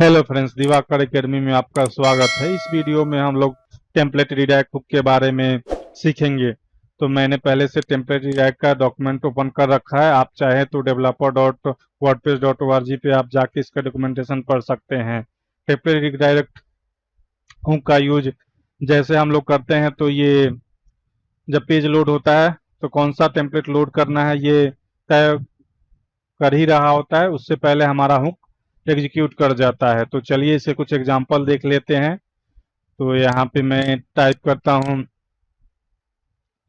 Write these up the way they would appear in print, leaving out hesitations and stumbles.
Hello friends, Diwakar academy में आपका स्वागत है। इस वीडियो में हम लोग टेम्पलेट रीडायरेक्ट हुक के बारे में सीखेंगे। तो मैंने पहले से टेम्पलेट रीडायरेक्ट का डॉक्यूमेंट ओपन कर रखा है। आप चाहें तो developer.wordpress.org पे आप जाके इसका डॉक्यूमेंटेशन पढ़ सकते हैं। टेम्पलेट रीडायरेक्ट हुक का यूज जैसे हम लोग करते हैं, तो ये जब पेज लोड होता है तो कौन सा टेम्पलेट लोड करना है ये तय कर ही रहा होता है, उससे पहले हमारा हुक एग्जीक्यूट कर जाता है। तो चलिए इसे कुछ एग्जांपल देख लेते हैं। तो यहाँ पे मैं टाइप करता हूँ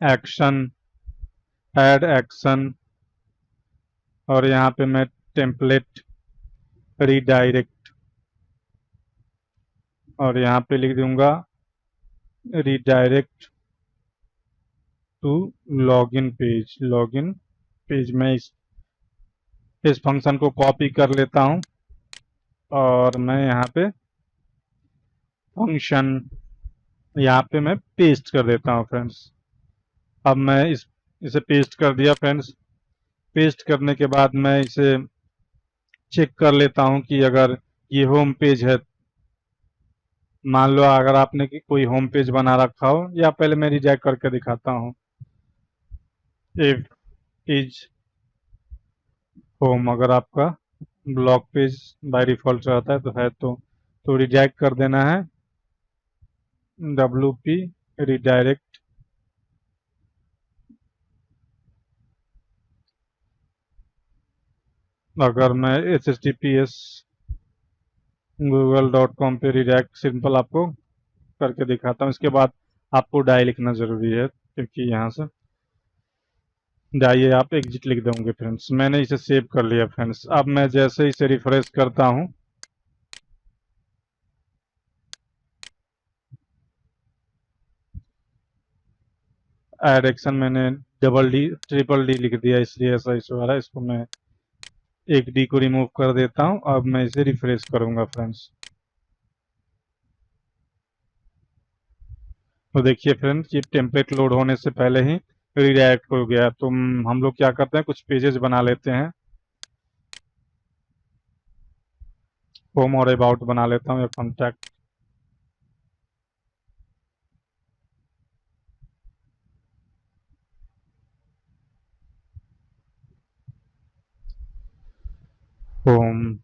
एक्शन, ऐड एक्शन, और यहाँ पे मैं टेम्पलेट रीडायरेक्ट, और यहाँ पे लिख दूंगा रीडायरेक्ट टू लॉगिन पेज। मैं इस फंक्शन को कॉपी कर लेता हूँ और मैं यहाँ पे फंक्शन यहाँ पे मैं पेस्ट कर देता हूँ फ्रेंड्स। अब मैं इसे पेस्ट कर दिया फ्रेंड्स। पेस्ट करने के बाद मैं इसे चेक कर लेता हूं कि अगर ये होम पेज है। मान लो अगर आपने कोई होम पेज बना रखा हो, या पहले मैं रिजेक्ट करके दिखाता हूं। इफ इज होम, अगर आपका ब्लॉग पेज बाय डिफॉल्ट रहता है तो तो रिजेक्ट कर देना है WP रिडायरेक्ट। अगर मैं https google.com पे रिडायरेक्ट सिंपल आपको करके दिखाता हूँ। इसके बाद आपको डाई लिखना जरूरी है, क्योंकि यहाँ से जाइए आप एग्जिट लिख दोगे फ्रेंड्स। मैंने इसे सेव कर लिया फ्रेंड्स। अब मैं जैसे इसे रिफ्रेश करता हूं, ऐड एक्शन मैंने ट्रिपल डी लिख दिया, इसलिए ऐसा इशू आ रहा है। इसको मैं एक डी को रिमूव कर देता हूं। अब मैं इसे रिफ्रेश करूंगा फ्रेंड्स। तो देखिए फ्रेंड्स, ये टेम्पलेट लोड होने से पहले ही रिडायरेक्ट हो गया। तो हम लोग क्या करते हैं, कुछ पेजेस बना लेते हैं। होम और अबाउट बना लेता हूँ, या कॉन्टैक्ट। होम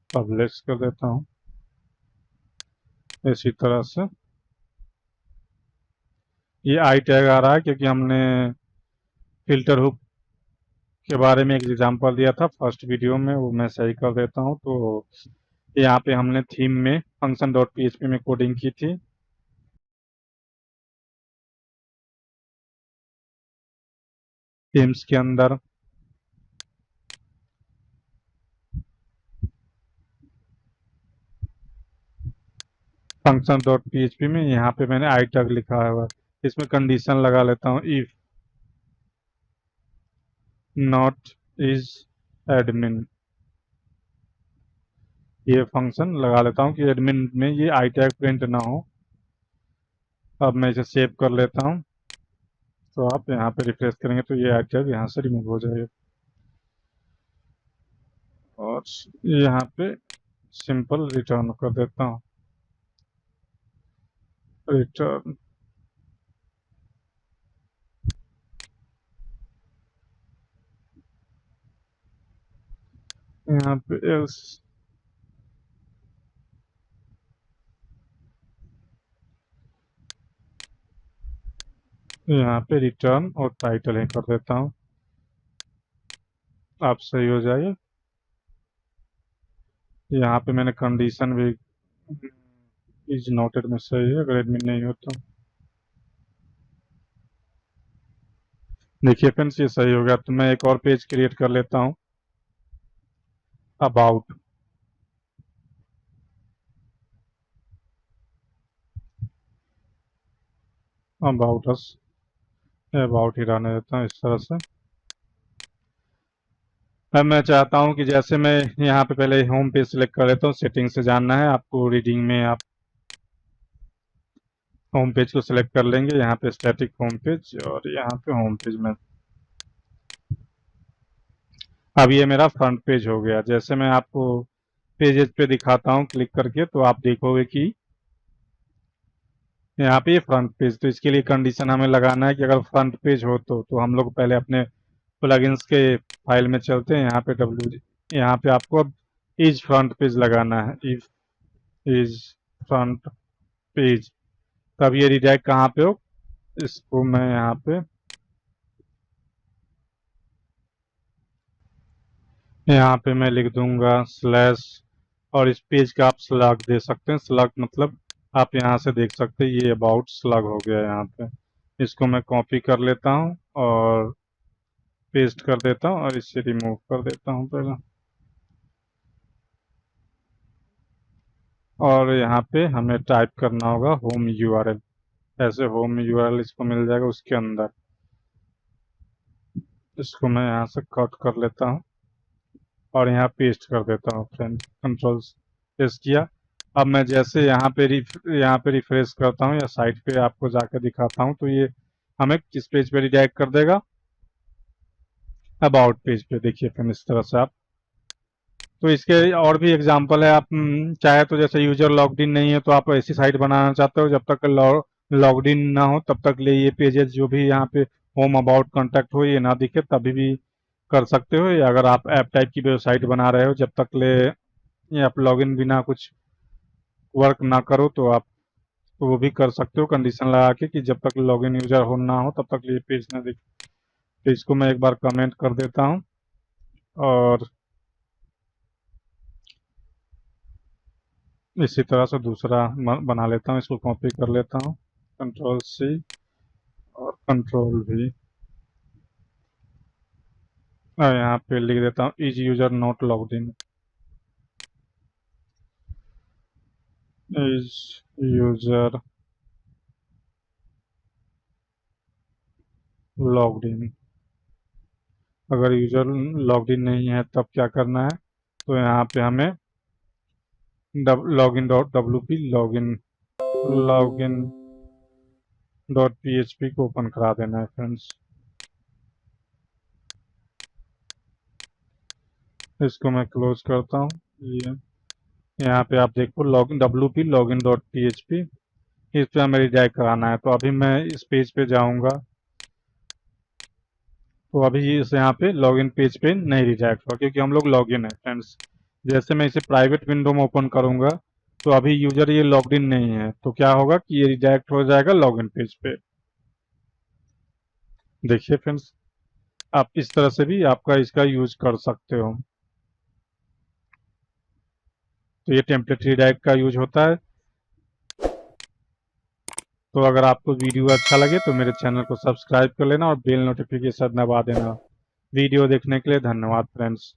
पब्लिश कर देता हूँ इसी तरह से। ये आई टैग आ रहा है क्योंकि हमने फिल्टर हुक के बारे में एक एग्जांपल दिया था फर्स्ट वीडियो में, वो मैं सही कर देता हूँ। तो यहाँ पे हमने थीम में फंक्शन डॉट पीएचपी में कोडिंग की थी। थीम्स के अंदर फंक्शन डॉट पीएचपी में यहाँ पे मैंने आई टैग लिखा हुआ है। इसमें कंडीशन लगा लेता हूँ, इफ नॉट इज एडमिन। ये फंक्शन लगा लेता हूँ कि एडमिन में ये आई टैग प्रिंट ना हो। अब मैं इसे सेव कर लेता हूँ। तो आप यहाँ पे रिफ्रेश करेंगे तो ये आई टैग यहाँ से रिमूव हो जाएगा। और यहाँ पे सिंपल रिटर्न कर देता हूँ, रिटर्न। यहाँ पे एल्स, यहाँ पे रिटर्न और टाइटल ही कर देता हूँ। आप सही हो जाइए। यहाँ पे मैंने कंडीशन भी इज नोटेड में सही है, अगर एडमिन नहीं हो तो। देखिए फ्रेंड्स, ये सही हो गया। तो मैं एक और पेज क्रिएट कर लेता हूँ, अबाउट। अबाउट अस, अबाउट ही रहने देता हूँ इस तरह से। अब मैं चाहता हूँ कि जैसे मैं यहाँ पे पहले होम पेज सिलेक्ट कर लेता हूँ। सेटिंग से जानना है आपको, रीडिंग में आप होम पेज को सिलेक्ट कर लेंगे। यहाँ पे स्टैटिक होम पेज, और यहाँ पे होम पेज में अब ये मेरा फ्रंट पेज हो गया। जैसे मैं आपको पेजेस पे दिखाता हूँ क्लिक करके, तो आप देखोगे कि यहाँ पे ये फ्रंट पेज। तो इसके लिए कंडीशन हमें लगाना है कि अगर फ्रंट पेज हो तो हम लोग पहले अपने प्लगइन्स के फाइल में चलते हैं। यहाँ पे यहाँ पे आपको अब इज फ्रंट पेज लगाना है। इफ इज फ्रंट पेज, तब ये रिडायरेक्ट कहाँ पे हो, इसको मैं यहाँ पे मैं लिख दूंगा स्लैश, और इस पेज का आप स्लग दे सकते हैं। स्लग मतलब आप यहाँ से देख सकते हैं ये अबाउट स्लग हो गया यहाँ पे। इसको मैं कॉपी कर लेता हूँ और पेस्ट कर देता हूँ और इससे रिमूव कर देता हूँ पहले। और यहाँ पे हमें टाइप करना होगा होम यूआरएल। ऐसे होम यूआरएल इसको मिल जाएगा, उसके अंदर इसको मैं यहाँ से कट कर लेता हूँ और यहाँ पेस्ट कर देता हूँ फ्रेंड। कंट्रोल पेस्ट किया। अब मैं जैसे यहाँ पे रिफ्रेश करता हूँ या साइट पे आपको जाकर दिखाता हूँ, तो ये हमें किस पेज पे रिडायरेक्ट कर देगा, अबाउट पेज पे। देखिए फ्रेंड इस तरह से आप, तो इसके और भी एग्जांपल है। आप चाहे तो जैसे यूजर लॉग्ड इन नहीं है तो आप ऐसी साइट बनाना चाहते हो, जब तक लॉग्ड इन ना हो तब तक ले ये पेजेस जो भी यहाँ पे होम अबाउट कॉन्टैक्ट हो ये ना दिखे, तभी भी कर सकते हो। या अगर आप ऐप टाइप की वेबसाइट बना रहे हो, जब तक ले ये आप लॉगिन बिना कुछ वर्क ना करो, तो आप तो वो भी कर सकते हो कंडीशन लगा के कि जब तक लॉगिन यूजर हो ना हो तब तक ये पेज ना दिखे। तो इसको मैं एक बार कमेंट कर देता हूँ और इसी तरह से दूसरा बना लेता हूँ। इसको कॉपी कर लेता हूँ, कंट्रोल सी और कंट्रोल वी, और यहाँ पे लिख देता हूँ is user not logged in. Is user logged in. अगर यूजर लॉग्ड इन नहीं है तब क्या करना है, तो यहाँ पे हमें login dot W P login dot P H P को ओपन करा देना है फ्रेंड्स। इसको मैं क्लोज करता हूँ। ये यहाँ पे आप देखो login login dot P H P, इस पे हमें रिडायरेक्ट कराना है। तो अभी मैं इस पेज पे जाऊंगा, तो अभी इस यहाँ पे लॉगिन पेज पे नहीं रिडायरेक्ट हुआ क्योंकि हम लोग लॉगिन है फ्रेंड्स। जैसे मैं इसे प्राइवेट विंडो में ओपन करूंगा, तो अभी यूजर ये लॉग्ड इन नहीं है, तो क्या होगा कि ये रिडायरेक्ट हो जाएगा लॉगिन पेज पे। देखिए फ्रेंड्स, आप इस तरह से भी आपका इसका यूज कर सकते हो। तो ये टेम्पलेट रिडायरेक्ट का यूज होता है। तो अगर आपको वीडियो अच्छा लगे तो मेरे चैनल को सब्सक्राइब कर लेना और बेल नोटिफिकेशन दबा देना। वीडियो देखने के लिए धन्यवाद फ्रेंड्स।